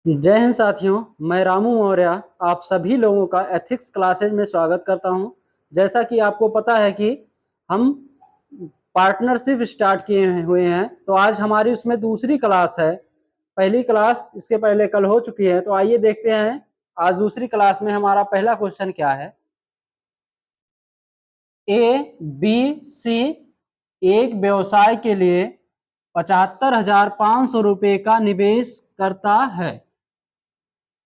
जय हिंद साथियों, मैं रामू मौर्य आप सभी लोगों का एथिक्स क्लासेज में स्वागत करता हूं। जैसा कि आपको पता है कि हम पार्टनरशिप स्टार्ट किए हुए हैं, तो आज हमारी उसमें दूसरी क्लास है। पहली क्लास इसके पहले कल हो चुकी है, तो आइए देखते हैं आज दूसरी क्लास में हमारा पहला क्वेश्चन क्या है। ए बी सी एक व्यवसाय के लिए 75,500 रुपये का निवेश करता है।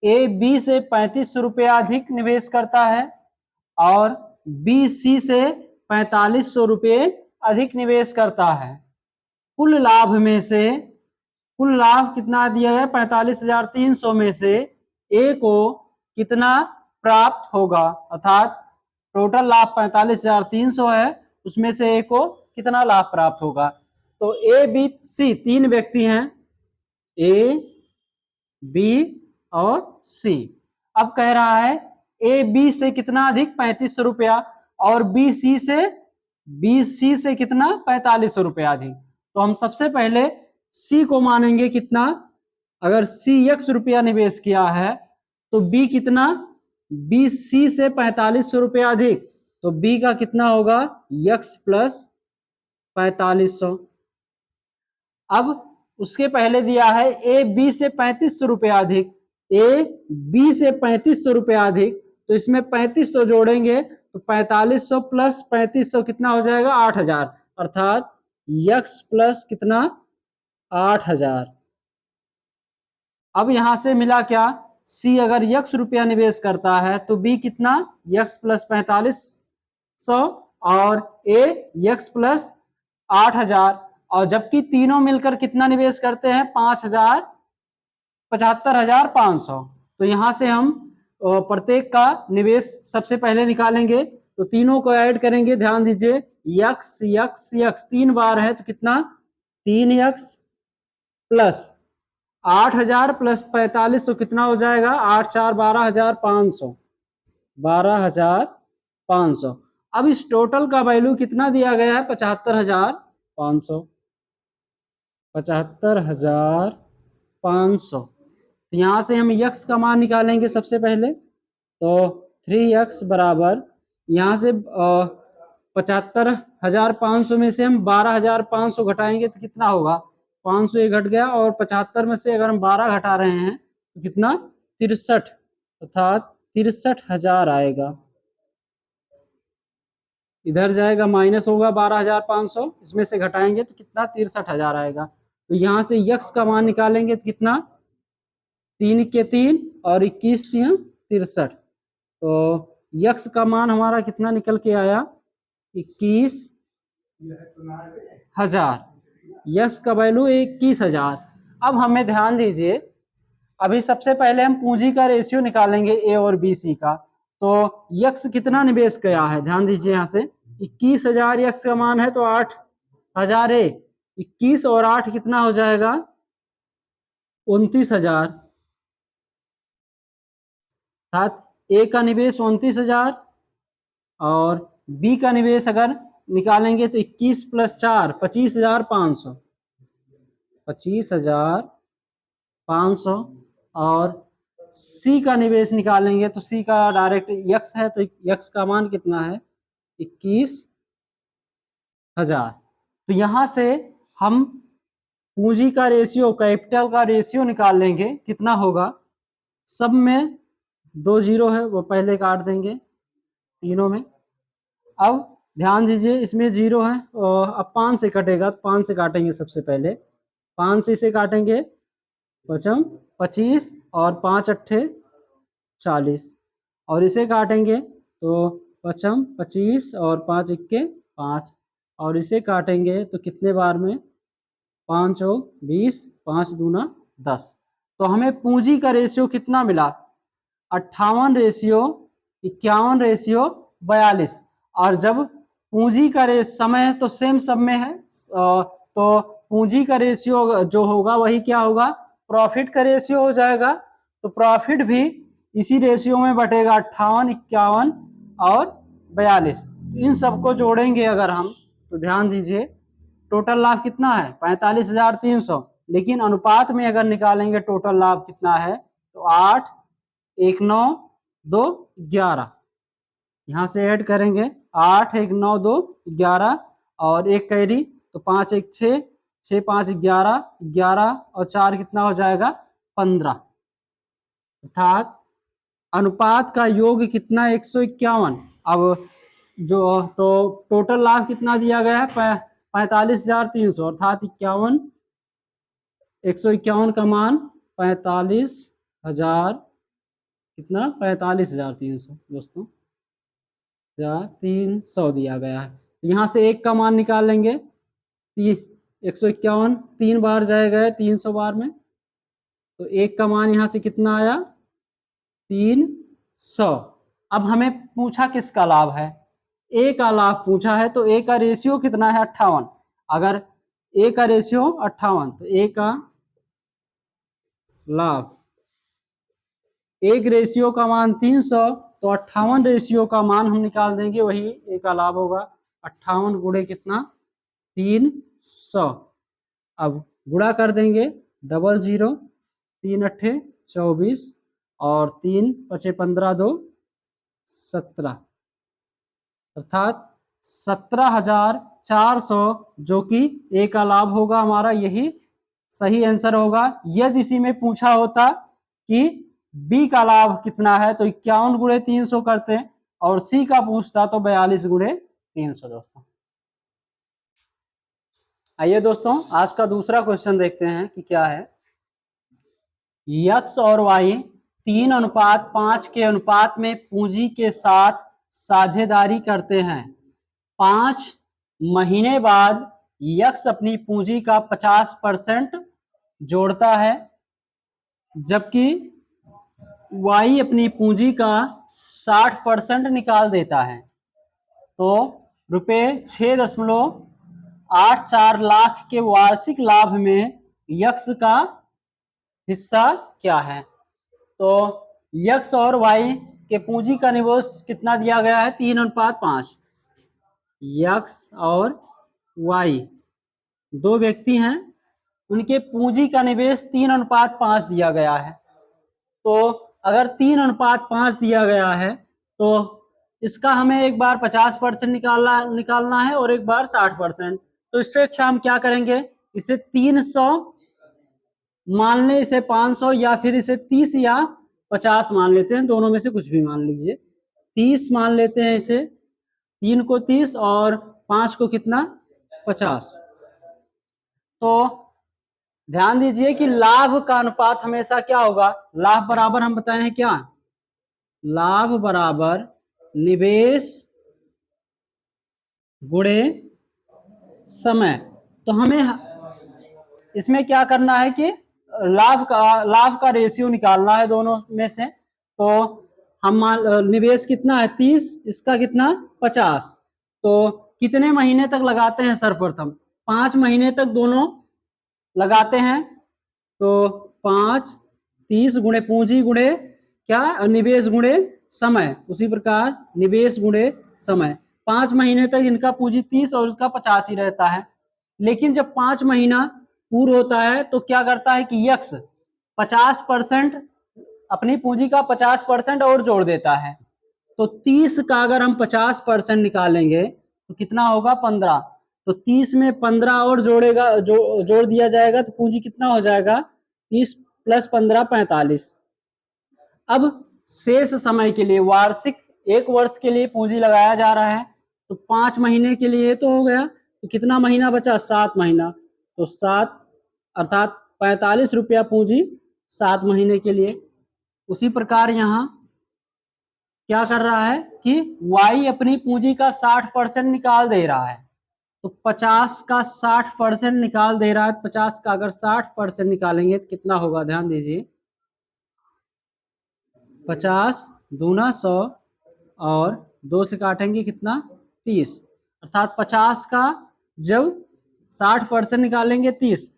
ए बी से 3500 रुपया अधिक निवेश करता है और बी सी से 4500 रुपये अधिक निवेश करता है। कुल लाभ में से कुल लाभ कितना दिया गया? 45,300 में से ए को कितना प्राप्त होगा? अर्थात टोटल लाभ 45,300 है, उसमें से ए को कितना लाभ प्राप्त होगा? तो ए बी सी तीन व्यक्ति हैं, ए बी और सी। अब कह रहा है ए बी से कितना अधिक? 3500 रुपया, और बी सी से कितना? 4500 रुपया अधिक। तो हम सबसे पहले सी को मानेंगे कितना? अगर सी x रुपया निवेश किया है तो बी कितना? बी सी से 4500 रुपया अधिक, तो बी का कितना होगा? x plus 4500। अब उसके पहले दिया है ए बी से 3500 रुपया अधिक, ए बी से 3500 रुपया अधिक, तो इसमें 3500 जोड़ेंगे तो 4500 प्लस 3500 कितना हो जाएगा? 8000, अर्थात x प्लस कितना? 8000। अब यहां से मिला क्या? सी अगर x रुपया निवेश करता है तो बी कितना? x प्लस 4500 और ए x प्लस 8000, और जबकि तीनों मिलकर कितना निवेश करते हैं? 75,500। तो यहां से हम प्रत्येक का निवेश सबसे पहले निकालेंगे, तो तीनों को ऐड करेंगे। ध्यान दीजिए, यक्स यक्स यक्स 3 बार है तो कितना? 3x प्लस 8000 प्लस 4500 कितना हो जाएगा? 8 4 12,500, 12,500। अब इस टोटल का वैल्यू कितना दिया गया है? 75,500, 75,500। तो यहाँ से हम x का मान निकालेंगे सबसे पहले, तो 3x बराबर यहाँ से 75,500 में से हम 12,500 घटाएंगे तो कितना होगा? 500 ये घट गया, और 75 में से अगर हम 12 घटा रहे हैं तो कितना? 63, अर्थात 63,000 आएगा। इधर जाएगा माइनस होगा 12,500, इसमें से घटाएंगे तो कितना? 63,000 आएगा। तो यहाँ से x का मान निकालेंगे तो कितना? 3 के 3 और 21 3 63, तो x का मान हमारा कितना निकल के आया? 21,000। x का वैल्यू 21,000। अब हमें ध्यान दीजिए, अभी सबसे पहले हम पूंजी का रेशियो निकालेंगे ए और बी सी का। तो x कितना निवेश किया है? ध्यान दीजिए, यहाँ से 21,000 x का मान है तो 8,000 ए, 21 और 8 कितना हो जाएगा? 29,000, अर्थात ए का निवेश 29,000 और बी का निवेश अगर निकालेंगे तो 21 प्लस 4 25,500, 25,500, और सी का निवेश निकालेंगे तो सी का डायरेक्ट x है, तो x का मान कितना है? 21,000। तो यहां से हम पूंजी का रेशियो, कैपिटल का रेशियो निकाल लेंगे, कितना होगा? सब में 2 जीरो है, वो पहले काट देंगे तीनों में। अब ध्यान दीजिए, इसमें 0 है, अब 5 से कटेगा तो 5 से काटेंगे सबसे पहले, 5 से इसे काटेंगे, पचम 25 और 5 अट्ठे 40, और इसे काटेंगे तो पचम 25 और 5 इक्के 5, और इसे काटेंगे तो कितने बार में? 5 और 20, 5 दूना 10। तो हमें पूंजी का रेशियो कितना मिला? 58 रेशियो 51 रेशियो 42। और जब पूंजी का समय तो सेम सब में है, तो पूंजी का रेशियो जो होगा वही क्या होगा? प्रॉफिट का रेशियो हो जाएगा। तो प्रॉफिट भी इसी रेशियो में बटेगा, 58 51 और 42। इन सबको जोड़ेंगे अगर हम, तो ध्यान दीजिए टोटल लाभ कितना है? 45,300, लेकिन अनुपात में अगर निकालेंगे टोटल लाभ कितना है तो 8, 1, 9, 2, 11। यहाँ से ऐड करेंगे 8, 1, 9, 2, 11 और एक कैरी तो 5, 1, 6, 6, 5, 11, 11 और 4 कितना हो जाएगा 15। अर्थात अनुपात का योग कितना 151। अब जो तो टोटल लाभ कितना दिया गया है 45,300 अर्थात 151 का मान 45,000 कितना 45,300 दोस्तों 300 दिया गया है। यहाँ से 1 का मान निकाल लेंगे 151 3 बार जाएगा 300 बार में तो 1 का मान यहाँ से कितना आया 300। अब हमें पूछा किसका लाभ है ए का लाभ पूछा है तो ए का रेशियो कितना है 58। अगर ए का रेशियो 58 तो ए का लाभ 1 रेशियो का मान 300 तो 58 रेशियो का मान हम निकाल देंगे वही ए का लाभ होगा 58 गुणे कितना 300। अब गुणा कर देंगे 00 3 अट्ठे 24 और 3 पचे 15 2 17 अर्थात 17,400 जो कि ए का लाभ होगा हमारा यही सही आंसर होगा। यदि इसी में पूछा होता कि बी का लाभ कितना है तो 51 गुणे 300 करते हैं और सी का पूछता तो 42 गुणे 300 दोस्तों। आइए दोस्तों आज का दूसरा क्वेश्चन देखते हैं कि क्या है। x और y 3:5 के अनुपात में पूंजी के साथ साझेदारी करते हैं। 5 महीने बाद x अपनी पूंजी का 50% जोड़ता है जबकि y अपनी पूंजी का 60% निकाल देता है तो रुपये 6.84 लाख के वार्षिक लाभ में x का हिस्सा क्या है। तो x और y के पूंजी का निवेश कितना दिया गया है 3:5। x और y दो व्यक्ति हैं उनके पूंजी का निवेश 3:5 दिया गया है। तो अगर 3:5 दिया गया है तो इसका हमें एक बार 50% निकालना है और एक बार 60%। तो इससे अच्छा हम क्या करेंगे इसे 300 मान लें इसे 500 या फिर इसे 30 या 50 मान लेते हैं दोनों में से कुछ भी मान लीजिए 30 मान लेते हैं इसे 3 को 30 और 5 को कितना 50। तो ध्यान दीजिए कि लाभ का अनुपात हमेशा क्या होगा लाभ बराबर हम बताए हैं क्या लाभ बराबर निवेश गुणे समय। तो हमें इसमें क्या करना है कि लाभ का रेशियो निकालना है दोनों में से। तो हम निवेश कितना है 30 इसका कितना 50। तो कितने महीने तक लगाते हैं सर्वप्रथम 5 महीने तक दोनों लगाते हैं। तो 5 30 गुणे पूंजी गुणे क्या निवेश गुणे समय। उसी प्रकार निवेश गुणे समय 5 महीने तक इनका पूंजी 30 और इसका 50 ही रहता है। लेकिन जब 5 महीना पूर्ण होता है तो क्या करता है कि यक्स 50% अपनी पूंजी का 50% और जोड़ देता है। तो 30 का अगर हम 50% निकालेंगे तो कितना होगा 15। तो 30 में 15 और जोड़ दिया जाएगा तो पूंजी कितना हो जाएगा 30 + 15 45। अब शेष समय के लिए वार्षिक 1 वर्ष के लिए पूंजी लगाया जा रहा है तो 5 महीने के लिए तो हो गया तो कितना महीना बचा 7 महीना। तो 7 अर्थात 45 रुपया पूंजी 7 महीने के लिए। उसी प्रकार यहाँ क्या कर रहा है कि y अपनी पूंजी का 60% निकाल दे रहा है तो 50 का 60% निकाल दे रहा है। 50 का अगर 60% निकालेंगे तो कितना होगा ध्यान दीजिए 50 दूना 100 और 2 से काटेंगे कितना 30 अर्थात 50 का जब 60% निकालेंगे 30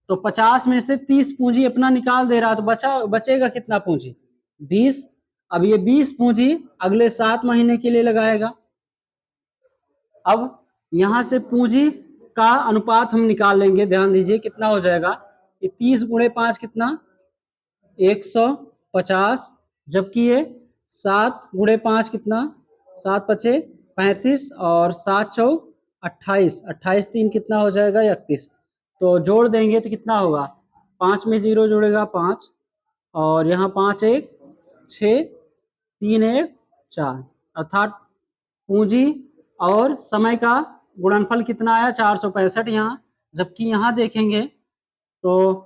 तो 50 में से 30 पूंजी अपना निकाल दे रहा है तो बचेगा कितना पूंजी 20। अब ये 20 पूंजी अगले 7 महीने के लिए लगाएगा। अब यहां से पूंजी का अनुपात हम निकाल लेंगे ध्यान दीजिए कितना हो जाएगा ये 30 गुणे 5 कितना 150, जबकि ये 7 गुणे 5 कितना 7 पचे 35 और 7 चौक 28, 28 3 कितना हो जाएगा 31। तो जोड़ देंगे तो कितना होगा 5 में 0 जोड़ेगा 5 और यहाँ 5 1 6 3 1 4, अर्थात पूंजी और समय का गुणनफल कितना आया 465 यहाँ। जबकि यहाँ देखेंगे तो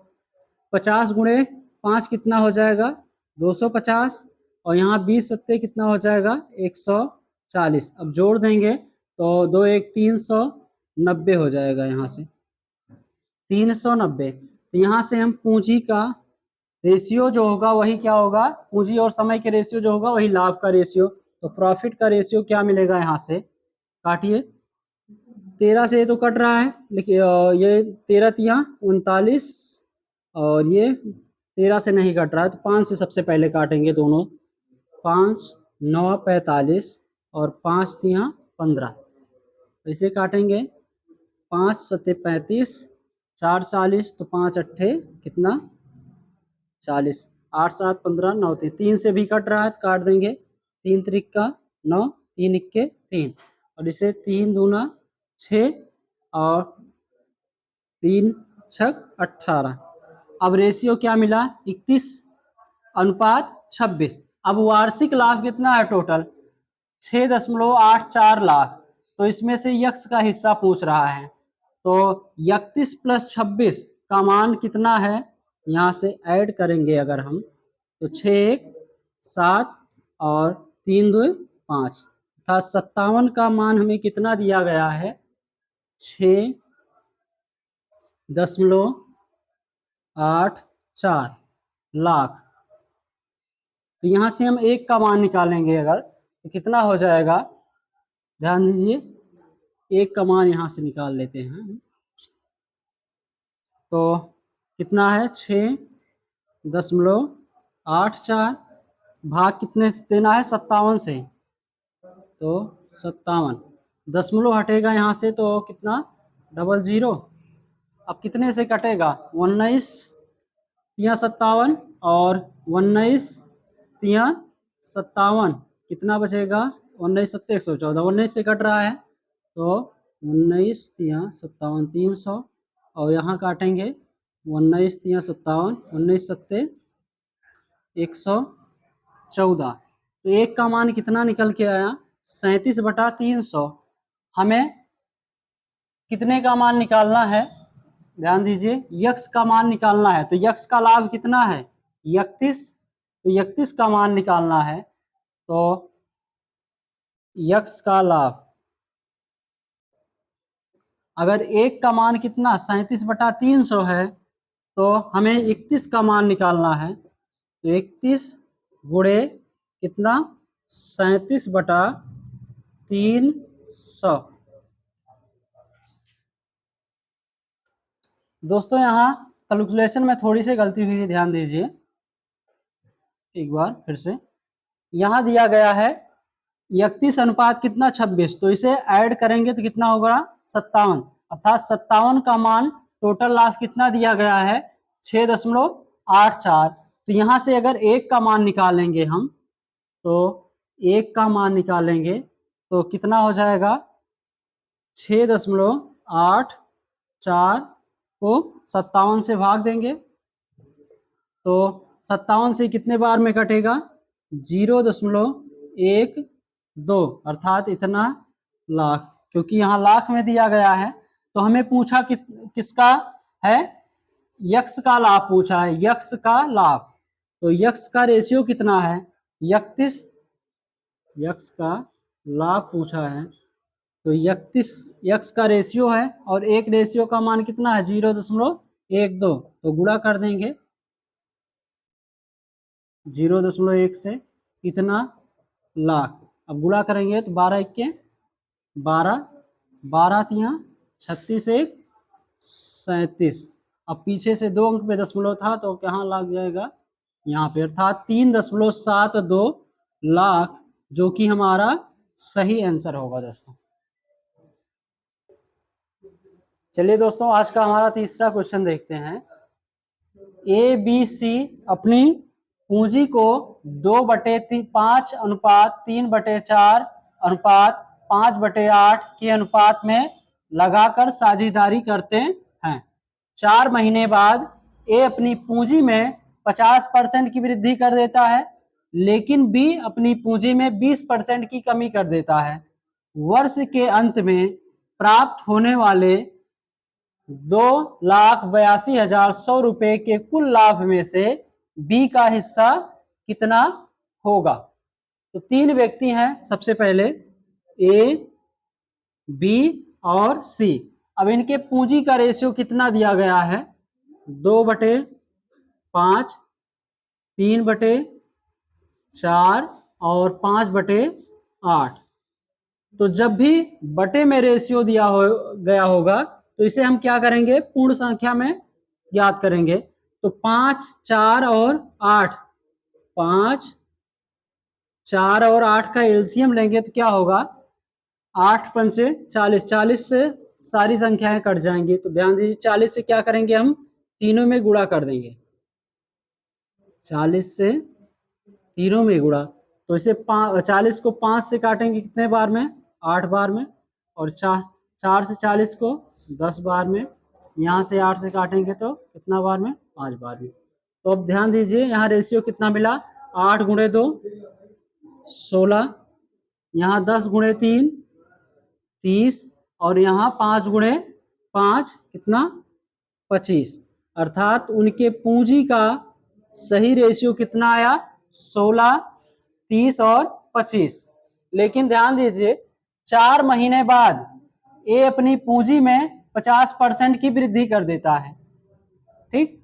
50 गुणे 5 कितना हो जाएगा 250 और यहाँ 20 सत्ते कितना हो जाएगा 140। अब जोड़ देंगे तो 2 1 390 हो जाएगा यहाँ से 390। तो यहाँ से हम पूंजी का रेशियो जो होगा वही क्या होगा, पूंजी और समय के रेशियो जो होगा वही लाभ का रेशियो। तो प्रॉफिट का रेशियो क्या मिलेगा यहाँ से, काटिए 13 से तो कट रहा है लेकिन ये 13 तिया 39 और ये 13 से नहीं कट रहा है तो 5 से सबसे पहले काटेंगे दोनों। 5 9 45 और 5 तिया 15, ऐसे काटेंगे 5 सत्ते 35 4 40 तो 5 अट्ठे कितना 40, 8 7 15 9 3 से भी कट रहा है तो काट देंगे 3 त्रिका 9 3 इक्के 3 और इसे 3 दूना 6 और 3 छक 18। अब रेशियो क्या मिला 31:26। अब वार्षिक लाभ कितना है टोटल 6.84 लाख। तो इसमें से यक्स का हिस्सा पूछ रहा है तो 31 + 26 का मान कितना है, यहाँ से ऐड करेंगे अगर हम तो 6 1 7 और 3 2 5 था 57 का मान हमें कितना दिया गया है 6.84 लाख। तो यहाँ से हम 1 का मान निकालेंगे अगर तो कितना हो जाएगा, ध्यान दीजिए 1 का मान यहाँ से निकाल लेते हैं तो कितना है 6.84 भाग कितने से देना है 57 से तो 57, दशमलव हटेगा यहाँ से तो कितना 00। अब कितने से कटेगा 19 तिया 57 और 19 तिया 57 कितना बचेगा 19 सत्ते 114, 19 से कट रहा है तो 19 तिया 57 300 और यहाँ काटेंगे 19 तिया 57 19 सत्ते 114। तो 1 का मान कितना निकल के आया 37/300। हमें कितने का मान निकालना है, ध्यान दीजिए यक्स का मान निकालना है। तो यक्स का लाभ कितना है 31, तो 31 का मान निकालना है तो यक्स का लाभ अगर 1 का मान कितना 37/300 है तो हमें 31 का मान निकालना है तो 31 गुणे कितना 37/300। दोस्तों यहाँ कैलकुलेशन में थोड़ी सी गलती हुई है, ध्यान दीजिए एक बार फिर से। यहाँ दिया गया है 31 अनुपात कितना 26, तो इसे ऐड करेंगे तो कितना होगा 57, अर्थात 57 का मान टोटल लाभ कितना दिया गया है 6.84। तो यहाँ से अगर 1 का मान निकालेंगे हम तो 1 का मान निकालेंगे तो कितना हो जाएगा 6.84 को 57 से भाग देंगे तो 57 से कितने बार में कटेगा 0.12 अर्थात इतना लाख, क्योंकि यहाँ लाख में दिया गया है। तो हमें पूछा किसका है यक्स का लाभ पूछा है, यक्स का लाभ। तो यक्स का रेशियो कितना है 31, यक्स का लाभ पूछा है तो 31 यक्स का रेशियो है और एक रेशियो का मान कितना है 0.12, तो गुणा कर देंगे 0.1 से कितना लाख। अब गुणा करेंगे तो 12 1 12, 12 तिया 36 1 37। अब पीछे से 2 अंक पे दशमलव था तो कहाँ लग जाएगा यहाँ पे, अर्थात 3.72 लाख जो कि हमारा सही आंसर होगा दोस्तों। चलिए दोस्तों आज का हमारा तीसरा क्वेश्चन देखते हैं। ABC अपनी पूंजी को 2/5 / 3/4 / 5/8 के अनुपात में लगाकर साझेदारी करते हैं। 4 महीने बाद ए अपनी पूंजी में 50% की वृद्धि कर देता है, लेकिन बी अपनी पूंजी में 20% की कमी कर देता है। वर्ष के अंत में प्राप्त होने वाले 2,82,100 रुपए के कुल लाभ में से बी का हिस्सा कितना होगा? तो 3 व्यक्ति हैं, सबसे पहले ए, बी और सी। अब इनके पूंजी का रेशियो कितना दिया गया है? 2/5, 3/4 और 5/8। तो जब भी बटे में रेशियो दिया गया होगा तो इसे हम क्या करेंगे? पूर्ण संख्या में ज्ञात करेंगे। तो 5, 4 और 8, 5, 4 और 8 का एलसीएम लेंगे तो क्या होगा? 8 पंचे 40, 40 से सारी संख्याएं कट जाएंगी। तो ध्यान दीजिए 40 से क्या करेंगे? हम तीनों में गुणा कर देंगे। 40 से तीनों में गुणा, तो इसे 40 को 5 से काटेंगे कितने बार में? 8 बार में। और 4 से 40 को 10 बार में। यहाँ से 8 से काटेंगे तो कितना बार में? 5 बार में। तो अब ध्यान दीजिए यहाँ रेशियो कितना मिला? 8 × 2 16, यहाँ 10 × 3 30 और यहाँ 5 × 5 कितना? 25। अर्थात उनके पूंजी का सही रेशियो कितना आया? 16, 30 और 25। लेकिन ध्यान दीजिए 4 महीने बाद ए अपनी पूंजी में 50% की वृद्धि कर देता है, ठीक,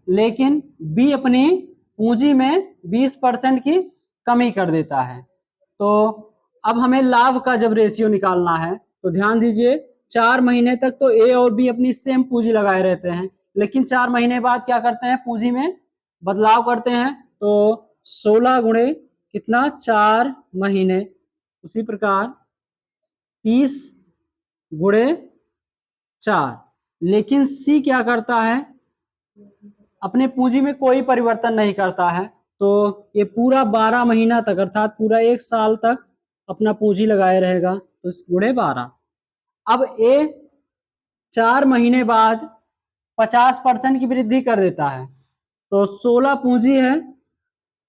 लेकिन बी अपनी पूंजी में 20% की कमी कर देता है। तो अब हमें लाभ का जब रेशियो निकालना है तो ध्यान दीजिए 4 महीने तक तो ए और बी अपनी सेम पूंजी लगाए रहते हैं, लेकिन 4 महीने बाद क्या करते हैं? पूंजी में बदलाव करते हैं। तो 16 × कितना? 4 महीने। उसी प्रकार 30 × 4। लेकिन सी क्या करता है? अपने पूंजी में कोई परिवर्तन नहीं करता है। तो ये पूरा 12 महीना तक अर्थात पूरा 1 साल तक अपना पूंजी लगाए रहेगा। तो × 12। अब ए 4 महीने बाद 50% की वृद्धि कर देता है। तो 16 पूंजी है,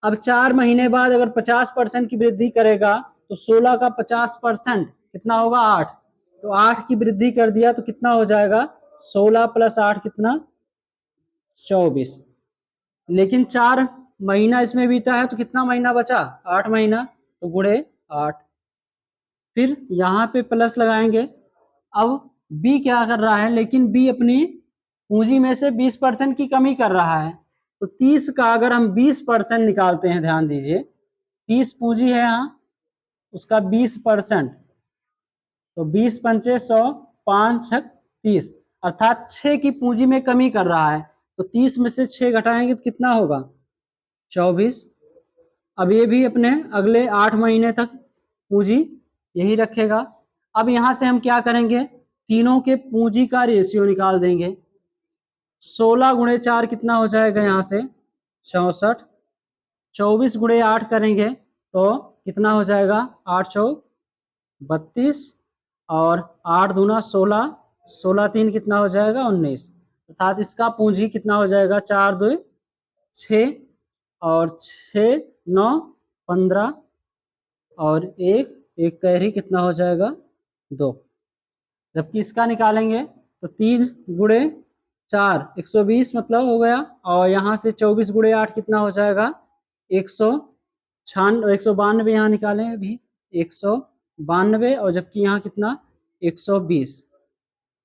अब 4 महीने बाद अगर 50% की वृद्धि करेगा तो 16 का 50% कितना होगा? 8। तो 8 की वृद्धि कर दिया तो कितना हो जाएगा? 16 + 8 कितना? 24। लेकिन 4 महीना इसमें बीता है तो कितना महीना बचा? 8 महीना। तो × 8। फिर यहाँ पे प्लस लगाएंगे। अब बी क्या कर रहा है? लेकिन बी अपनी पूंजी में से 20% की कमी कर रहा है। तो 30 का अगर हम 20% निकालते हैं, ध्यान दीजिए 30 पूंजी है यहाँ, उसका 20%, तो 20 पंचे 100, 5 छक 30, अर्थात 6 की पूंजी में कमी कर रहा है। तो 30 में से 6 घटाएंगे तो कितना होगा? 24। अब ये भी अपने अगले 8 महीने तक पूंजी यही रखेगा। अब यहाँ से हम क्या करेंगे? तीनों के पूंजी का रेशियो निकाल देंगे। 16 × 4 कितना हो जाएगा? यहाँ से 64। 24 × 8 करेंगे तो कितना हो जाएगा? 8 चौक 32 और 8 दूना 16, 16 3 कितना हो जाएगा? 19। अर्थात इसका पूंजी कितना हो जाएगा? 4 2 6 और 6 9 15 और 1 कैरी कितना हो जाएगा? 2। जबकि इसका निकालेंगे तो 3 × 4 120 मतलब हो गया, और यहाँ से 24 × 8 कितना हो जाएगा? 192 यहाँ निकालें अभी 192, और जबकि यहाँ कितना? 120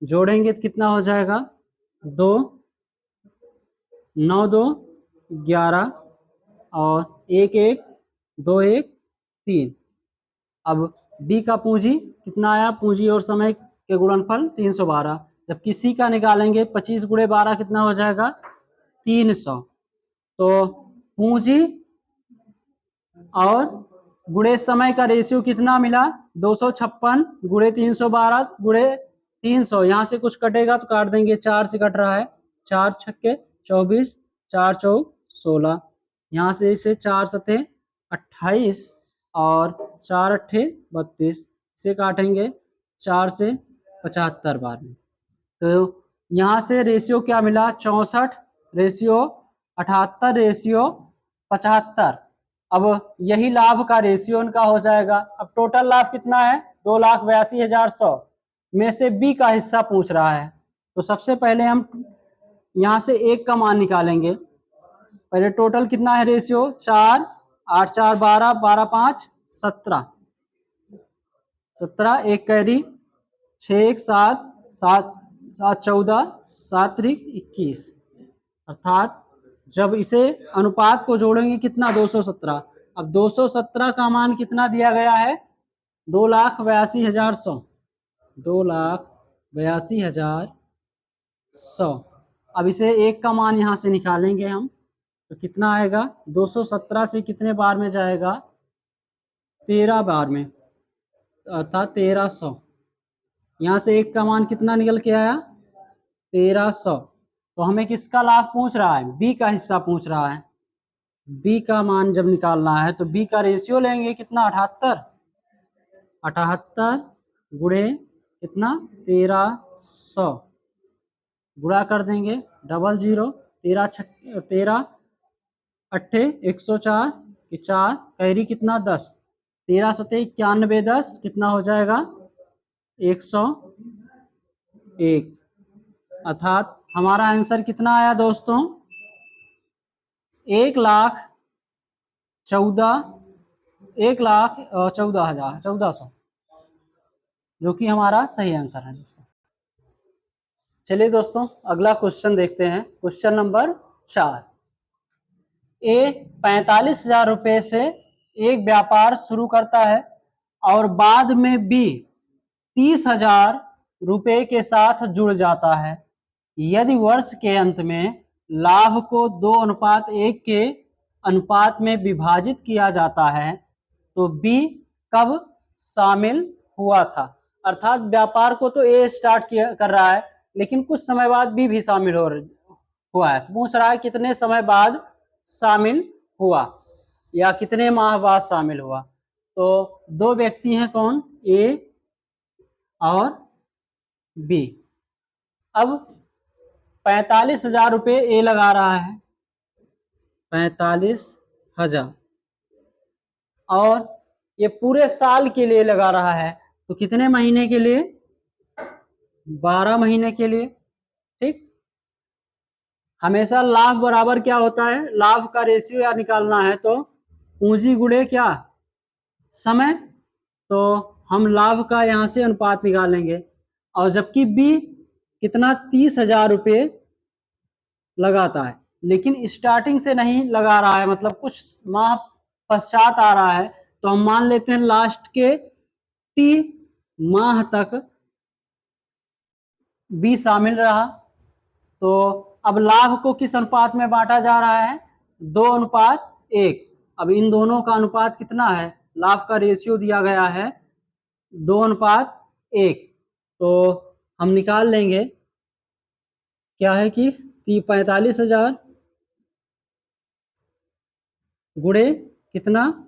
जोड़ेंगे तो कितना हो जाएगा? 2 9 2 11 और 1 1 2 1 3। अब बी का पूंजी कितना आया? पूंजी और समय के गुणनफल 312। जबकि सी का निकालेंगे 25 × 12 कितना हो जाएगा? 300। तो पूंजी और गुणे समय का रेशियो कितना मिला? 256 × 312 × 300। यहाँ से कुछ कटेगा तो काट देंगे, 4 से कट रहा है, 4 छक्के 24, 4 चौक 16, यहाँ से इसे 4 सते 28 और 4 अट्ठे 32, इसे काटेंगे 4 से 75 बार में। तो यहाँ से रेशियो क्या मिला, 64 रेशियो 78 रेशियो 75। अब यही लाभ का रेशियो इनका हो जाएगा। अब टोटल लाभ कितना है, 2,82,100 में से बी का हिस्सा पूछ रहा है। तो सबसे पहले हम यहाँ से एक का मान निकालेंगे। पहले टोटल कितना है रेशियो, 4, 8 4 12, 12 5 17, 17 एक कैरी, 6 1 7, 7 7 14, 7 3 21, अर्थात जब इसे अनुपात को जोड़ेंगे कितना, 217। अब 217 का मान कितना दिया गया है, 2,82,100, 2,82,100। अब इसे एक का मान यहाँ से निकालेंगे हम, तो कितना आएगा, 217 से कितने बार में जाएगा, 13 बार में, अर्थात 1300। यहाँ से एक का मान कितना निकल के आया, 1300। तो हमें किसका लाभ पूछ रहा है, बी का हिस्सा पूछ रहा है। बी का मान जब निकालना है तो बी का रेशियो लेंगे कितना, 78, 78 गुणे कितना, 1300, गुणा कर देंगे, 00, 13 अट्ठे 104 की 4 कैरी कितना, 10, 13 सते 91, 10 कितना हो जाएगा, 101। अर्थात हमारा आंसर कितना आया दोस्तों, 1,14,000 जो कि हमारा सही आंसर है दोस्तों। चलिए दोस्तों अगला क्वेश्चन देखते हैं। Question number 4। ए 45,000 रुपए से एक व्यापार शुरू करता है और बाद में बी 30,000 रुपए के साथ जुड़ जाता है। यदि वर्ष के अंत में लाभ को 2:1 के अनुपात में विभाजित किया जाता है तो बी कब शामिल हुआ था। अर्थात व्यापार को तो ए स्टार्ट कर रहा है, लेकिन कुछ समय बाद बी भी शामिल हुआ है। पूछ रहा है कितने समय बाद शामिल हुआ या कितने माह बाद शामिल हुआ। तो दो व्यक्ति हैं, कौन, ए और बी। अब 45,000 रुपये ए लगा रहा है, 45,000, और ये पूरे साल के लिए लगा रहा है। तो कितने महीने के लिए, 12 महीने के लिए। ठीक, हमेशा लाभ बराबर क्या होता है, लाभ का रेशियो या निकालना है तो पूंजी गुणे क्या, समय। तो हम लाभ का यहाँ से अनुपात निकालेंगे। और जबकि बी कितना, 30,000 रुपये लगाता है, लेकिन स्टार्टिंग से नहीं लगा रहा है, मतलब कुछ माह पश्चात आ रहा है। तो हम मान लेते हैं लास्ट के टी माह तक बी शामिल रहा। तो अब लाभ को किस अनुपात में बांटा जा रहा है, 2:1। अब इन दोनों का अनुपात कितना है, लाभ का रेशियो दिया गया है 2:1। तो हम निकाल लेंगे, क्या है कि 45,000 गुणे कितना,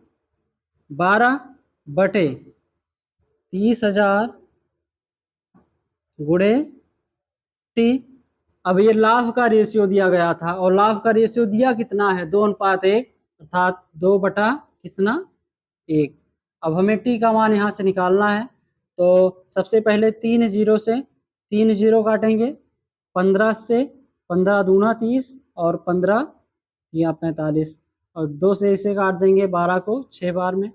12/30,000 गुणे टी। अब ये लाभ का रेशियो दिया गया था और लाभ का रेशियो दिया कितना है, 2:1, अर्थात 2 कितना, 1। अब हमें टी का मान यहाँ से निकालना है। तो सबसे पहले 3 जीरो से 3 जीरो काटेंगे, 15 से 15 दूना 30 और 15 या 45, और 2 से इसे काट देंगे 12 को 6 बार में।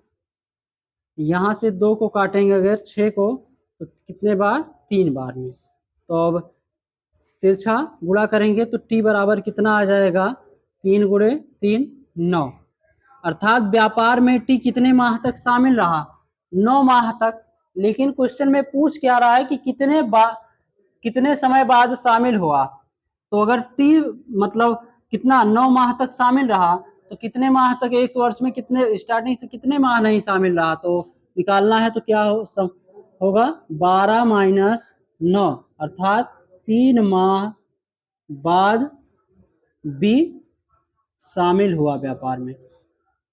यहाँ से 2 को काटेंगे अगर 6 को, तो कितने बार, 3 बार में। तो अब तिरछा गुणा करेंगे तो टी बराबर कितना आ जाएगा, 3 गुणे 3 9। अर्थात व्यापार में टी कितने माह तक शामिल रहा, 9 माह तक। लेकिन क्वेश्चन में पूछ क्या रहा है कि कितने समय बाद शामिल हुआ। तो अगर टी मतलब कितना, 9 माह तक शामिल रहा, तो कितने माह तक, एक वर्ष में कितने, स्टार्टिंग से कितने माह नहीं शामिल रहा। तो निकालना है तो क्या होगा, 12 माइनस 9, अर्थात 3 माह बाद बी शामिल हुआ व्यापार में,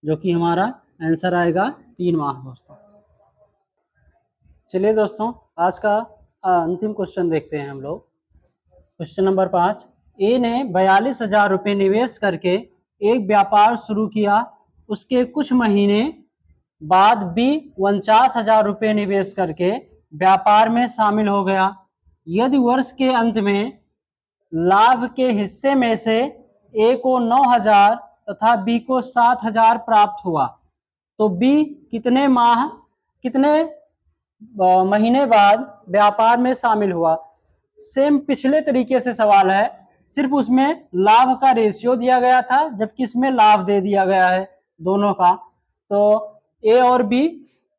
जो कि हमारा आंसर आएगा 3 माह दोस्तों। चलिए दोस्तों, आज का अंतिम क्वेश्चन देखते हैं हम लोग। क्वेश्चन नंबर 5, ए ने 42,000 रुपये निवेश करके एक व्यापार शुरू किया। उसके कुछ महीने बाद बी 49,000 रुपये निवेश करके व्यापार में शामिल हो गया। यदि वर्ष के अंत में लाभ के हिस्से में से ए को 9,000 तथा बी को 7,000 प्राप्त हुआ, तो बी कितने महीने बाद व्यापार में शामिल हुआ। सेम पिछले तरीके से सवाल है, सिर्फ उसमें लाभ का रेशियो दिया गया था, जबकि इसमें लाभ दे दिया गया है दोनों का। तो ए और बी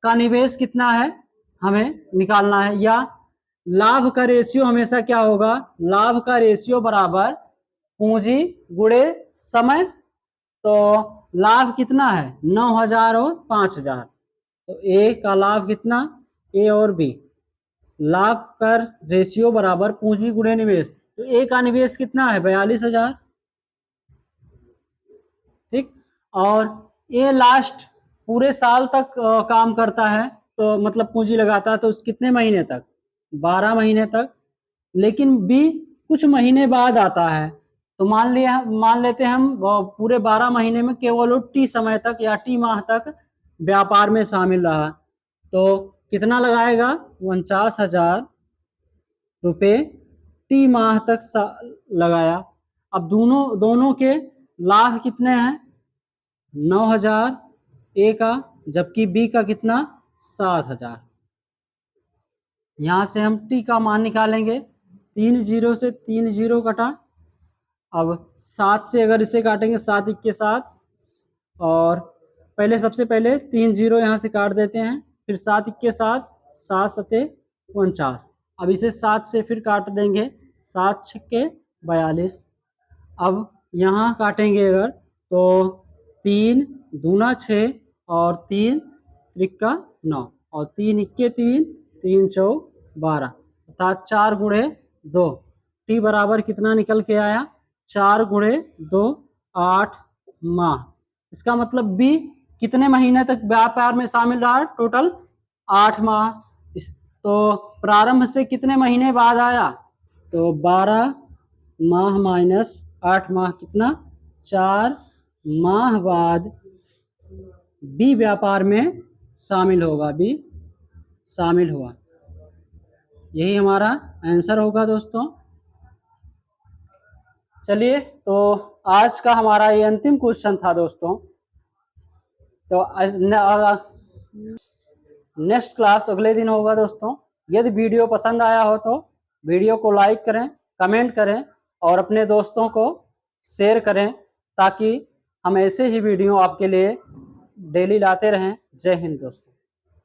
का निवेश कितना है हमें निकालना है, या लाभ का रेशियो हमेशा क्या होगा, लाभ का रेशियो बराबर पूंजी गुणे समय। तो लाभ कितना है 9,000 और 5,000, तो ए का लाभ कितना, ए और बी लाभ का रेशियो बराबर पूंजी गुणे निवेश। तो ए का निवेश कितना है 42,000, ठीक। और ए लास्ट पूरे साल तक काम करता है, तो मतलब पूंजी लगाता है, तो कितने महीने तक, 12 महीने तक। लेकिन बी कुछ महीने बाद आता है, तो मान लेते हैं हम पूरे 12 महीने में केवल टी समय तक या टी माह तक व्यापार में शामिल रहा, तो कितना लगाएगा 49,000 रुपये टी माह तक लगाया। अब दोनों के लाभ कितने हैं 9,000 ए का, जबकि बी का कितना 7,000। यहाँ से हम टी का मान निकालेंगे, 3 जीरो से 3 जीरो कटा। अब 7 से अगर इसे काटेंगे 7 1 के 7, और सबसे पहले 3 जीरो यहाँ से काट देते हैं, फिर 7 1 के 7, 7 7 49। अब इसे 7 से फिर काट देंगे, 7 6 के 42। अब यहाँ काटेंगे अगर तो 3 दूना 6 और 3 त्रिका 9 और 3 1 3, 3 चौक 12, अर्थात 4 गुणे 2। टी बराबर कितना निकल के आया 4 गुणे 2 8 माह। इसका मतलब बी कितने महीने तक व्यापार में शामिल रहा, टोटल 8 माह। तो प्रारंभ से कितने महीने बाद आया, तो 12 माह माइनस 8 माह कितना 4 माह बाद बी व्यापार में शामिल होगा, बी शामिल हुआ। यही हमारा आंसर होगा दोस्तों। चलिए, तो आज का हमारा ये अंतिम क्वेश्चन था दोस्तों। तो नेक्स्ट क्लास अगले दिन होगा दोस्तों। यदि वीडियो पसंद आया हो तो वीडियो को लाइक करें, कमेंट करें और अपने दोस्तों को शेयर करें, ताकि हम ऐसे ही वीडियो आपके लिए डेली लाते रहें। जय हिंद दोस्तों।